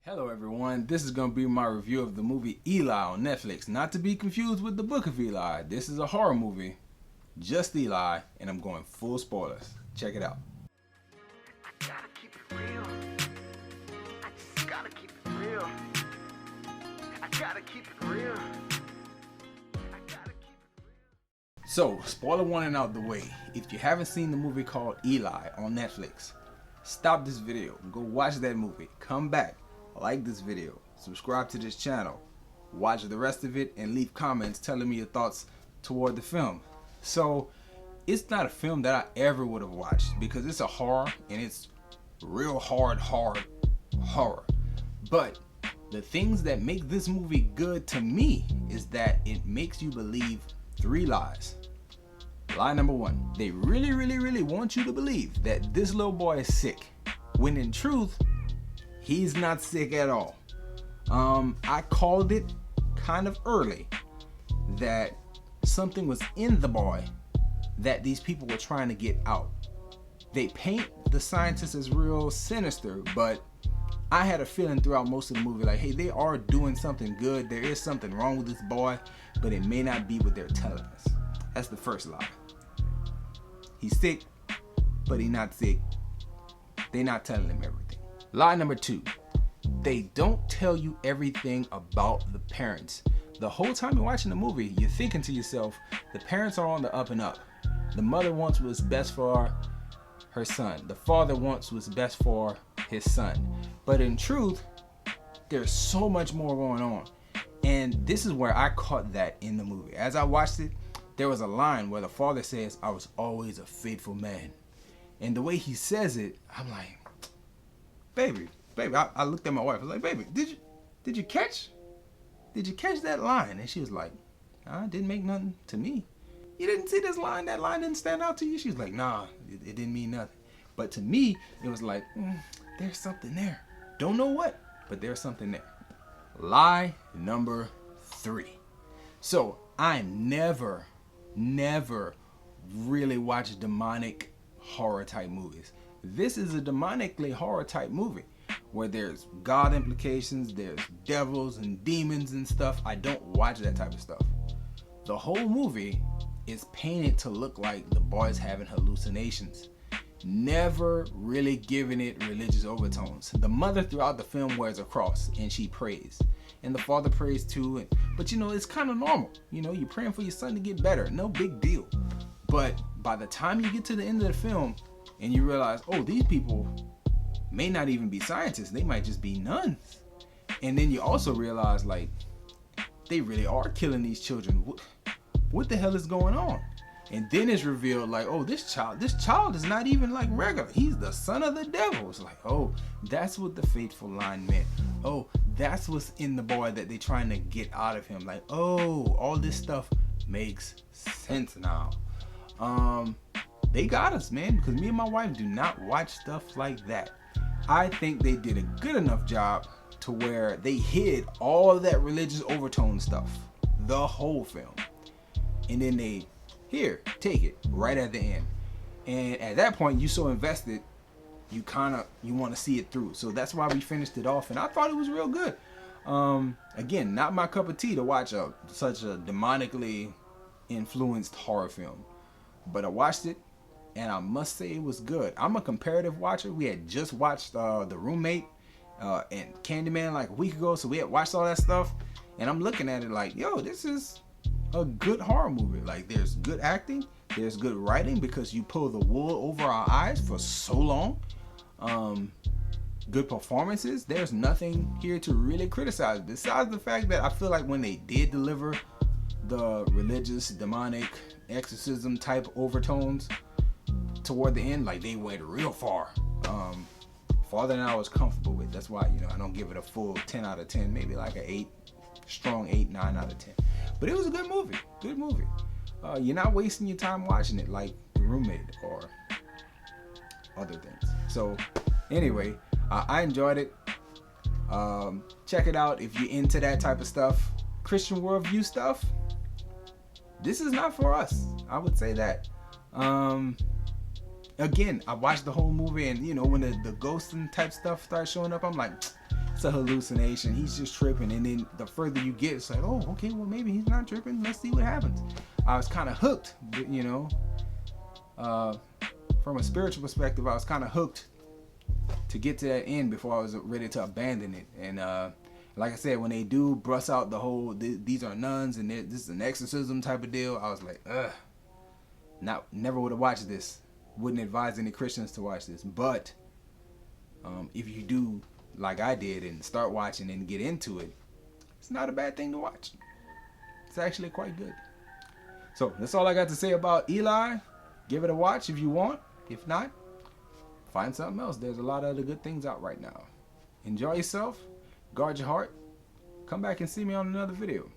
Hello everyone, this is going to be my review of the movie Eli on Netflix. Not to be confused with the Book of Eli. This is a horror movie, just Eli, and I'm going full spoilers. Check it out. I gotta keep it real. I just gotta keep it real. I gotta keep it real. I gotta keep it real. So, spoiler warning out the way. If you haven't seen the movie called Eli on Netflix, stop this video, go watch that movie, come back, like this video, subscribe to this channel, watch the rest of it, and leave comments telling me your thoughts toward the film. So it's not a film that I ever would have watched because it's a horror and it's real hard horror. But the things that make this movie good to me is that it makes you believe 3 lies. Lie number 1, they really want you to believe that this little boy is sick, when in truth he's not sick at all. I called it kind of early that something was in the boy that these people were trying to get out. They paint the scientists as real sinister, but I had a feeling throughout most of the movie like, hey, they are doing something good. There is something wrong with this boy, but it may not be what they're telling us. That's the first lie. He's sick, but he's not sick. They're not telling him everything. Lie number 2, they don't tell you everything about the parents. The whole time you're watching the movie, you're thinking to yourself, the parents are on the up and up. The mother wants what's best for her son. The father wants what's best for his son. But in truth, there's so much more going on. And this is where I caught that in the movie. As I watched it, there was a line where the father says, "I was always a faithful man." And the way he says it, I'm like, baby, I looked at my wife. I was like, baby, did you catch that line? And she was like, nah, it didn't make nothing to me. You didn't see this line? That line didn't stand out to you? She was like, nah, it didn't mean nothing. But to me, it was like, there's something there. Don't know what, but there's something there. Lie number 3. So I never really watched demonic horror type movies. This is a demonically horror type movie where there's God implications, there's devils and demons and stuff. I don't watch that type of stuff. The whole movie is painted to look like the boy's having hallucinations, never really giving it religious overtones. The mother throughout the film wears a cross and she prays, and the father prays too, but it's kind of normal. You're praying for your son to get better, no big deal. But by the time you get to the end of the film and you realize, oh, these people may not even be scientists, they might just be nuns. And then you also realize, like, they really are killing these children. What the hell is going on? And then it's revealed, like, oh, this child is not even like regular. He's the son of the devil. It's like, oh, that's what the faithful line meant. Oh, that's what's in the boy that they're trying to get out of him. Like, oh, all this stuff makes sense now. They got us, man, because me and my wife do not watch stuff like that. I think they did a good enough job to where they hid all of that religious overtone stuff the whole film, and then they, here, take it right at the end. And at that point, you so invested, you want to see it through. So that's why we finished it off, and I thought it was real good. Again, not my cup of tea to watch such a demonically influenced horror film, but I watched it, and I must say it was good. I'm a comparative watcher. We had just watched The Roommate and Candyman like a week ago, so we had watched all that stuff, and I'm looking at it like, yo, this is a good horror movie. Like, there's good acting, there's good writing because you pull the wool over our eyes for so long. Good performances. There's nothing here to really criticize besides the fact that I feel like when they did deliver the religious, demonic, exorcism type overtones toward the end, like, they went real far, farther than I was comfortable with. That's why I don't give it a full 10 out of 10, maybe like a 8, strong 8, 9 out of 10. But it was a good movie. You're not wasting your time watching it like The Roommate or other things. So anyway, I enjoyed it. Check it out if you're into that type of stuff, Christian worldview stuff. This is not for us, I would say that. Again, I watched the whole movie, and when the ghosts and type stuff started showing up, I'm like, it's a hallucination. He's just tripping. And then the further you get, it's like, oh, okay, well, maybe he's not tripping. Let's see what happens. I was kind of hooked, you know. From a spiritual perspective, I was kind of hooked to get to that end before I was ready to abandon it. And like I said, when they do brush out the whole, these are nuns and this is an exorcism type of deal, I was like, ugh. Never would have watched this. Wouldn't advise any Christians to watch this. But if you do like I did and start watching and get into it, it's not a bad thing to watch. It's actually quite good. So that's all I got to say about Eli. Give it a watch if you want. If not, find something else. There's a lot of other good things out right now. Enjoy yourself. Guard your heart. Come back and see me on another video.